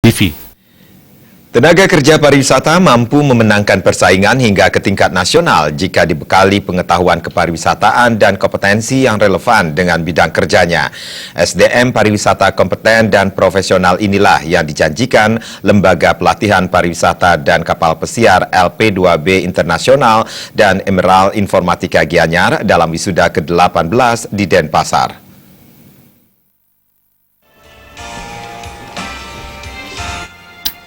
TV. Tenaga kerja pariwisata mampu memenangkan persaingan hingga ke tingkat nasional jika dibekali pengetahuan kepariwisataan dan kompetensi yang relevan dengan bidang kerjanya. SDM pariwisata kompeten dan profesional inilah yang dijanjikan Lembaga Pelatihan Pariwisata dan Kapal Pesiar LP2B Internasional dan Emerald Informatika Gianyar dalam wisuda ke-18 di Denpasar.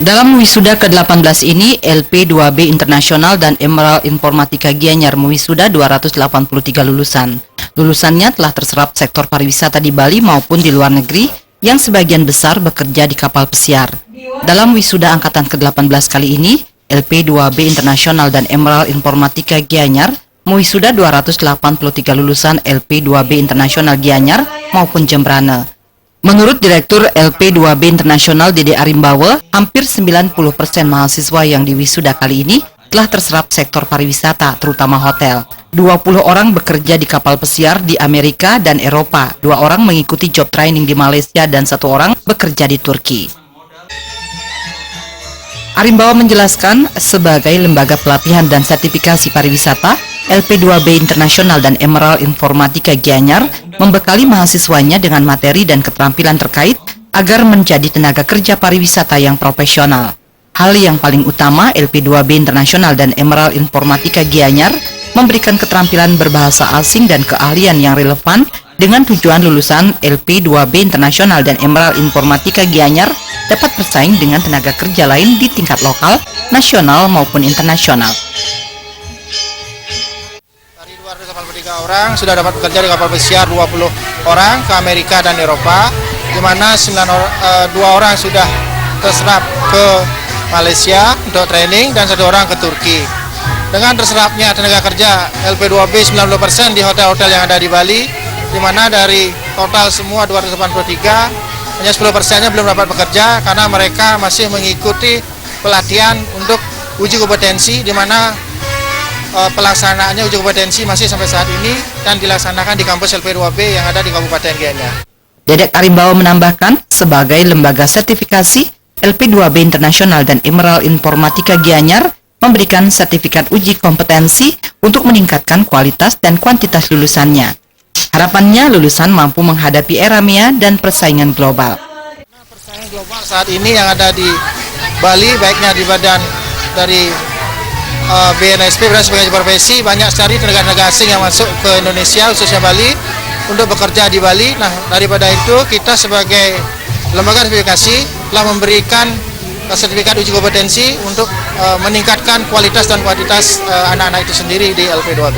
Dalam wisuda ke-18 ini, LP2B Internasional dan Emerald Informatika Gianyar mewisuda 283 lulusan. Lulusannya telah terserap sektor pariwisata di Bali maupun di luar negeri yang sebagian besar bekerja di kapal pesiar. Dalam wisuda angkatan ke-18 kali ini, LP2B Internasional dan Emerald Informatika Gianyar mewisuda 283 lulusan LP2B Internasional Gianyar maupun Jembrana. Menurut Direktur LP2B Internasional Dede Arimbawe, hampir 90% mahasiswa yang diwisuda kali ini telah terserap sektor pariwisata, terutama hotel. 20 orang bekerja di kapal pesiar di Amerika dan Eropa, 2 orang mengikuti job training di Malaysia dan 1 orang bekerja di Turki. Arimbawe menjelaskan, sebagai lembaga pelatihan dan sertifikasi pariwisata, LP2B Internasional dan Emerald Informatika Gianyar membekali mahasiswanya dengan materi dan keterampilan terkait agar menjadi tenaga kerja pariwisata yang profesional. Hal yang paling utama, LP2B Internasional dan Emerald Informatika Gianyar memberikan keterampilan berbahasa asing dan keahlian yang relevan dengan tujuan lulusan LP2B Internasional dan Emerald Informatika Gianyar dapat bersaing dengan tenaga kerja lain di tingkat lokal, nasional maupun internasional. Dari 283 orang sudah dapat bekerja di kapal pesiar, 20 orang ke Amerika dan Eropa, di mana 2 orang sudah terserap ke Malaysia untuk training dan 1 orang ke Turki. Dengan terserapnya tenaga kerja LP2B 90% di hotel-hotel yang ada di Bali, di mana dari total semua 283 hanya 10%-nya belum dapat bekerja karena mereka masih mengikuti pelatihan untuk uji kompetensi, di mana pelaksanaannya uji kompetensi masih sampai saat ini dan dilaksanakan di kampus LP2B yang ada di Kabupaten Gianyar. Dedek Arimbawe menambahkan, sebagai lembaga sertifikasi, LP2B Internasional dan Emerald Informatika Gianyar memberikan sertifikat uji kompetensi untuk meningkatkan kualitas dan kuantitas lulusannya. Harapannya lulusan mampu menghadapi era maya dan persaingan global. Persaingan global saat ini yang ada di Bali, baiknya di badan dari BNSP, Badan Sebagai Profesi, banyak sekali tenaga-tenaga asing yang masuk ke Indonesia, khususnya Bali, untuk bekerja di Bali. Nah, daripada itu kita sebagai lembaga sertifikasi telah memberikan sertifikat uji kompetensi untuk meningkatkan kualitas dan kuantitas anak-anak itu sendiri di LP2B.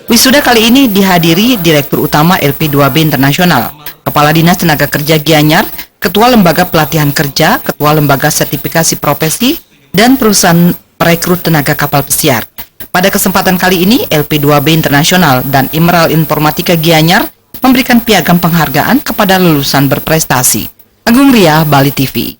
Wisuda kali ini dihadiri Direktur Utama LP2B Internasional, Kepala Dinas Tenaga Kerja Gianyar, Ketua Lembaga Pelatihan Kerja, Ketua Lembaga Sertifikasi Profesi, dan perusahaan perekrut tenaga kapal pesiar. Pada kesempatan kali ini, LP2B Internasional dan Emerald Informatika Gianyar memberikan piagam penghargaan kepada lulusan berprestasi. Agung Ria, Bali TV.